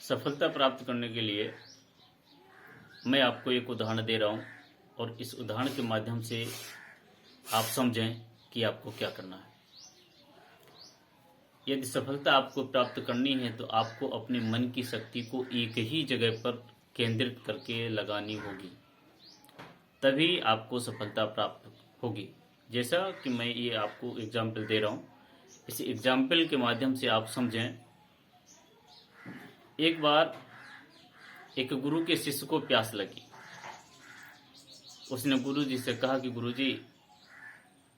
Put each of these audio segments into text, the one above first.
सफलता प्राप्त करने के लिए मैं आपको एक उदाहरण दे रहा हूँ और इस उदाहरण के माध्यम से आप समझें कि आपको क्या करना है। यदि सफलता आपको प्राप्त करनी है तो आपको अपने मन की शक्ति को एक ही जगह पर केंद्रित करके लगानी होगी, तभी आपको सफलता प्राप्त होगी। जैसा कि मैं ये आपको एग्जाम्पल दे रहा हूँ, इस एग्जाम्पल के माध्यम से आप समझें। एक बार एक गुरु के शिष्य को प्यास लगी। उसने गुरु जी से कहा कि गुरु जी,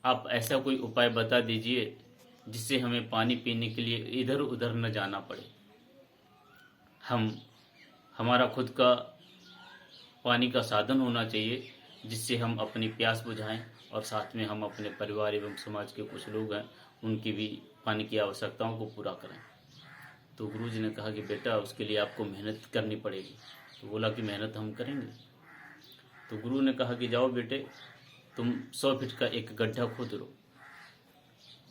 आप ऐसा कोई उपाय बता दीजिए जिससे हमें पानी पीने के लिए इधर उधर न जाना पड़े। हमारा खुद का पानी का साधन होना चाहिए जिससे हम अपनी प्यास बुझाएं और साथ में हम अपने परिवार एवं समाज के कुछ लोग हैं उनकी भी पानी की आवश्यकताओं को पूरा करें। तो गुरु जी ने कहा कि बेटा, उसके लिए आपको मेहनत करनी पड़ेगी। तो बोला कि मेहनत हम करेंगे। तो गुरु ने कहा कि जाओ बेटे, तुम 100 फीट का एक गड्ढा खोद लो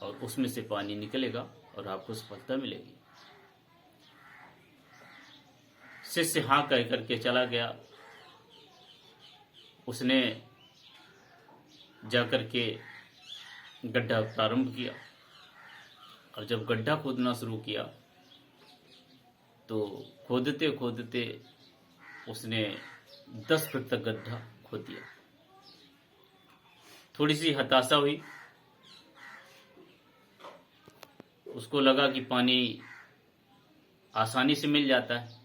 और उसमें से पानी निकलेगा और आपको सफलता मिलेगी। शिष्य हाँ कह करके चला गया। उसने जाकर के गड्ढा प्रारंभ किया और जब गड्ढा खोदना शुरू किया तो खोदते खोदते उसने 10 फीट तक गड्ढा खोद दिया। थोड़ी सी हताशा हुई, उसको लगा कि पानी आसानी से मिल जाता है।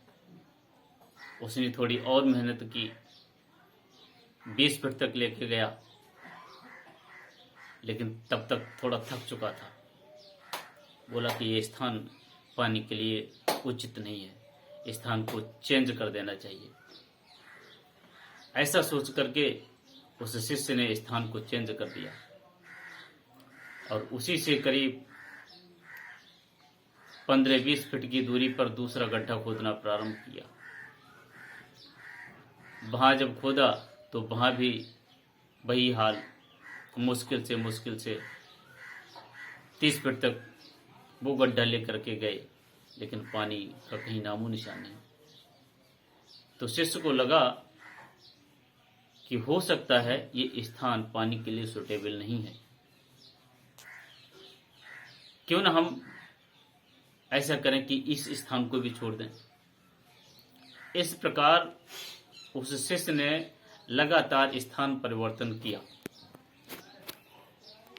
उसने थोड़ी और मेहनत की, 20 फीट तक लेके गया, लेकिन तब तक थोड़ा थक चुका था। बोला कि ये स्थान पानी के लिए उचित नहीं है, इस स्थान को चेंज कर देना चाहिए। ऐसा सोच करके उस शिष्य ने स्थान को चेंज कर दिया और उसी से करीब 15-20 फीट की दूरी पर दूसरा गड्ढा खोदना प्रारंभ किया। वहां जब खोदा तो वहां भी वही हाल, मुश्किल से 30 फीट तक वो गड्ढा लेकर के गए, लेकिन पानी का कहीं नामो निशान नहीं। तो शिष्य को लगा कि हो सकता है ये स्थान पानी के लिए सुटेबल नहीं है, क्यों ना हम ऐसा करें कि इस स्थान को भी छोड़ दें। इस प्रकार उस शिष्य ने लगातार स्थान परिवर्तन किया,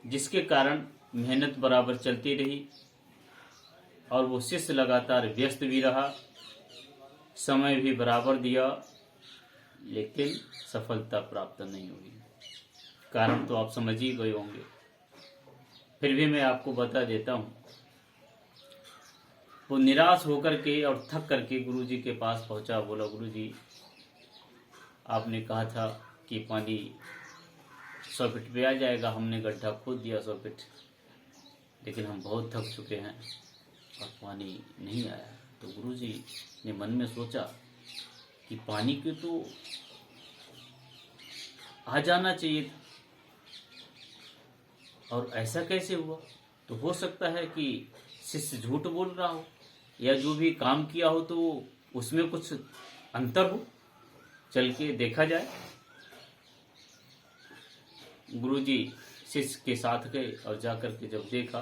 जिसके कारण मेहनत बराबर चलती रही और वो शिष्य लगातार व्यस्त भी रहा, समय भी बराबर दिया, लेकिन सफलता प्राप्त नहीं हुई। कारण तो आप समझ ही गए होंगे, फिर भी मैं आपको बता देता हूँ। वो निराश होकर के और थक करके गुरुजी के पास पहुंचा। बोला, गुरुजी, आपने कहा था कि पानी 100 फीट पे आ जाएगा, हमने गड्ढा खोद दिया 100 फीट, लेकिन हम बहुत थक चुके हैं और पानी नहीं आया। तो गुरुजी ने मन में सोचा कि पानी के तो आ जाना चाहिए था, और ऐसा कैसे हुआ? तो हो सकता है कि शिष्य झूठ बोल रहा हो या जो भी काम किया हो तो उसमें कुछ अंतर हो, चल के देखा जाए। गुरुजी शिष्य के साथ गए और जाकर के जब देखा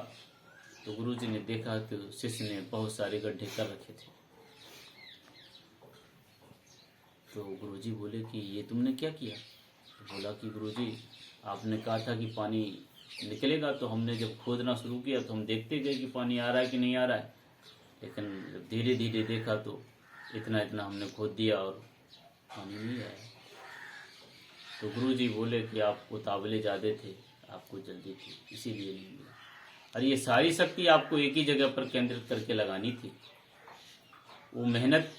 तो गुरुजी ने देखा कि शिष्य ने बहुत सारे गड्ढे कर रखे थे। तो गुरुजी बोले कि ये तुमने क्या किया? तो बोला कि गुरुजी, आपने कहा था कि पानी निकलेगा, तो हमने जब खोदना शुरू किया तो हम देखते गए कि पानी आ रहा है कि नहीं आ रहा है, लेकिन जब धीरे धीरे देखा तो इतना इतना हमने खोद दिया और पानी नहीं आया। तो गुरुजी बोले कि आप उतावले ज़्यादा थे, आपको जल्दी थी, इसीलिए नहीं मिला। और ये सारी शक्ति आपको एक ही जगह पर केंद्रित करके लगानी थी। वो मेहनत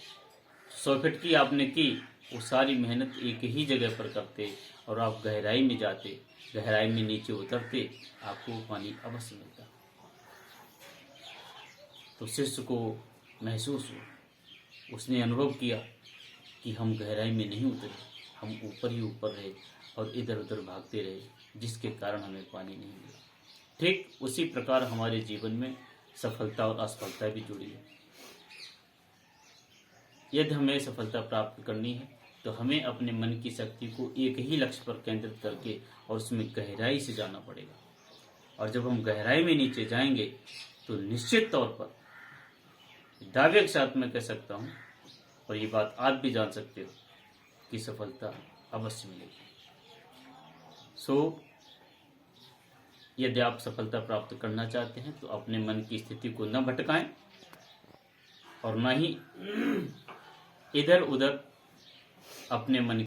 100 फीट की आपने की, वो सारी मेहनत एक ही जगह पर करते और आप गहराई में जाते, गहराई में नीचे उतरते, आपको पानी अवश्य मिलता। तो शिष्य को महसूस हुआ, उसने अनुभव किया कि हम गहराई में नहीं उतरे, हम ऊपर ही ऊपर रहे और इधर उधर भागते रहे, जिसके कारण हमें पानी नहीं मिला। ठीक उसी प्रकार हमारे जीवन में सफलता और असफलता भी जुड़ी है। यदि हमें सफलता प्राप्त करनी है तो हमें अपने मन की शक्ति को एक ही लक्ष्य पर केंद्रित करके और उसमें गहराई से जाना पड़ेगा। और जब हम गहराई में नीचे जाएंगे तो निश्चित तौर पर दावे के साथ मैं कह सकता हूँ, और ये बात आप भी जान सकते हो, कि सफलता अवश्य मिलेगी। यदि आप सफलता प्राप्त करना चाहते हैं तो अपने मन की स्थिति को न भटकाएं और न ही इधर उधर अपने मन